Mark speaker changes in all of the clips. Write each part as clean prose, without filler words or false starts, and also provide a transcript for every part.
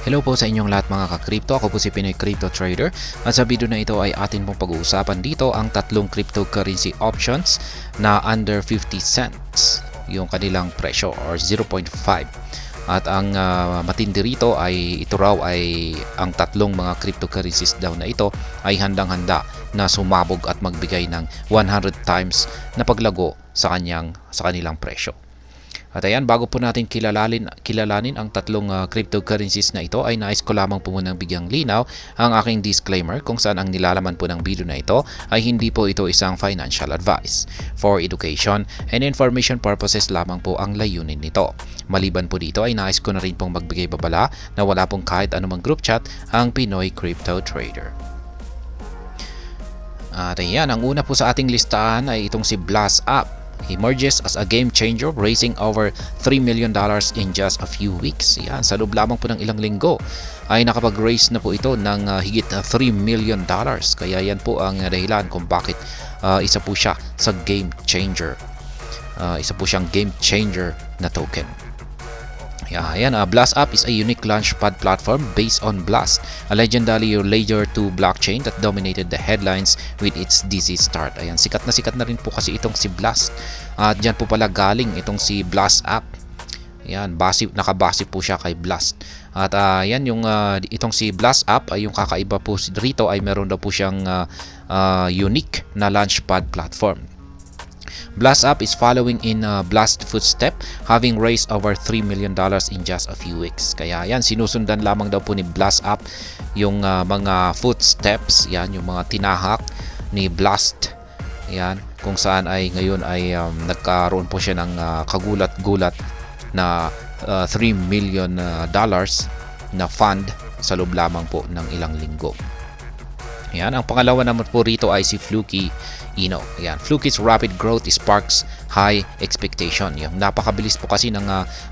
Speaker 1: Hello po sa inyong lahat mga ka-crypto. Ako po si Pinoy Crypto Trader at sa video na ito ay atin pong pag-uusapan dito ang tatlong cryptocurrency options na under 50 cents yung kanilang presyo or 0.5. At ang matindi rito ay ito raw ay ang tatlong mga cryptocurrencies daw na ito ay handang-handa na sumabog at magbigay ng 100 times na paglago sa kanilang presyo. At ayan, bago po natin kilalanin ang tatlong cryptocurrencies na ito, ay nais ko lamang po munang bigyang linaw ang aking disclaimer kung saan ang nilalaman po ng video na ito ay hindi po ito isang financial advice. For education and information purposes lamang po ang layunin nito. Maliban po dito ay nais ko na rin pong magbigay babala na wala pong kahit anumang group chat ang Pinoy Crypto Trader. At ayan, ang una po sa ating listahan ay itong si Blast App. Emerges as a game changer, raising over $3 million in just a few weeks. Yan, sa loob lamang po ng ilang linggo ay nakapag-raise na po ito ng higit $3 million. Kaya yan po ang dahilan kung bakit isa po siya sa game changer. Isa po siyang game changer na token. Ayan, Blast App is a unique launchpad platform based on Blast, a legendary Layer 2 blockchain that dominated the headlines with its dizzy start. Ayan, sikat na rin po kasi itong si Blast. At dyan po pala galing itong si Blast App. Ayan, nakabase po siya kay Blast. At yan yung itong si Blast App ay yung kakaiba po rito ay meron daw po siyang unique na launchpad platform. Blast App is following in Blast footstep, having raised over $3 million in just a few weeks. Kaya yan, sinusundan lamang daw po ni Blast App yung mga footsteps, yan, yung mga tinahak ni Blast. Yan, kung saan ay ngayon ay nagkaroon po siya ng kagulat-gulat na $3 million na fund sa loob lamang po ng ilang linggo. Yan, ang pangalawa naman po rito ay si Fluky Ino. Yan, Fluky's rapid growth sparks high expectation. Yan, napakabilis po kasi ng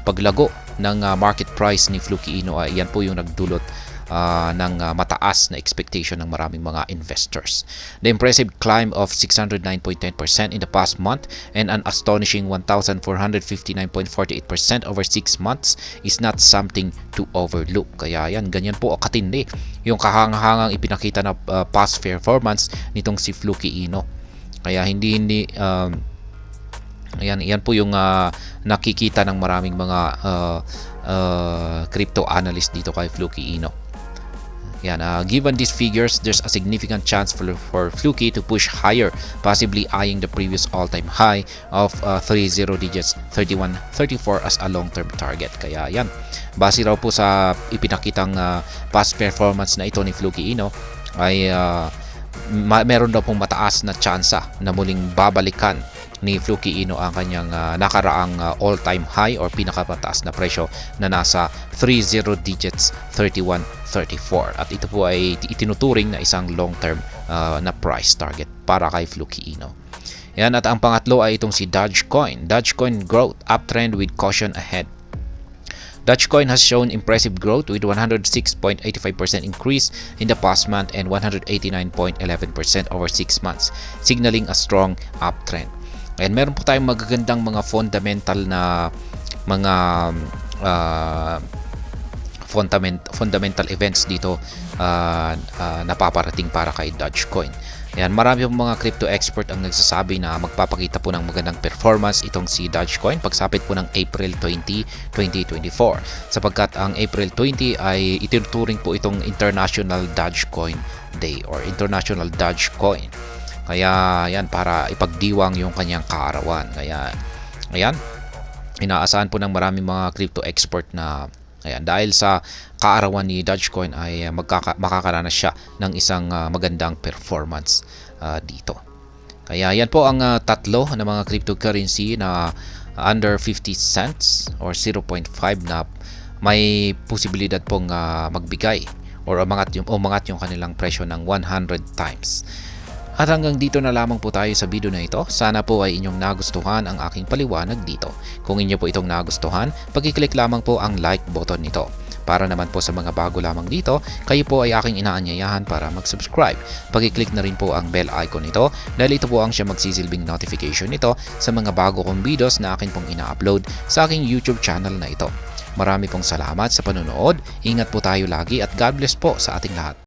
Speaker 1: paglago ng market price ni Fluky Ino. Yan po yung nagdulot ng mataas na expectation ng maraming mga investors. The impressive climb of 609.10% in the past month and an astonishing 1,459.48% over 6 months is not something to overlook. Kaya yan, ganyan po katindi yung kahangahangang ipinakita na past performance nitong si Fluky Ino. Kaya hindi yan po yung nakikita ng maraming mga crypto analyst dito kay Fluky Ino. Yan, given these figures, there's a significant chance for Fluky to push higher, possibly eyeing the previous all-time high of 30 digits 3134 as a long-term target. Kaya yan, base raw po sa ipinakitang past performance na ito ni Fluky Ino ay meron daw pong mataas na tsansa na muling babalikan ni Fluky Ino ang kanyang nakaraang all-time high or pinakamataas na presyo na nasa 30 digits 3134. At ito po ay itinuturing na isang long-term na price target para kay Fluky Ino. Yan, at ang pangatlo ay itong si Dogecoin. Dogecoin growth uptrend with caution ahead. Dogecoin has shown impressive growth with 106.85% increase in the past month and 189.11% over 6 months, signaling a strong uptrend. And meron po tayong magagandang mga fundamental na mga fundamental events dito napaparating para kay Dogecoin. Ayan, marami pong mga crypto expert ang nagsasabi na magpapakita po ng magandang performance itong si Dogecoin pagsapit po ng April 20, 2024. Sapagkat ang April 20 ay itinuturing po itong International Dogecoin Day or International Dogecoin. Kaya yan, para ipagdiwang yung kanyang kaarawan. Kaya ayan, inaasahan po ng maraming mga crypto expert na ayan, dahil sa kaarawan ni Dogecoin ay makakaranas siya ng isang magandang performance dito. Kaya yan po ang tatlo na mga cryptocurrency na under 50 cents or 0.5 na may posibilidad pong magbigay or umangat yung kanilang presyo ng 100 times. At hanggang dito na lamang po tayo sa video na ito. Sana po ay inyong nagustuhan ang aking paliwanag dito. Kung inyo po itong nagustuhan, pag-click lamang po ang like button nito. Para naman po sa mga bago lamang dito, kayo po ay aking inaanyayahan para mag-subscribe. Pag-click na rin po ang bell icon nito dahil ito po ang siya magsisilbing notification nito sa mga bago kong videos na akin pong ina-upload sa aking YouTube channel na ito. Marami pong salamat sa panonood. Ingat po tayo lagi at God bless po sa ating lahat.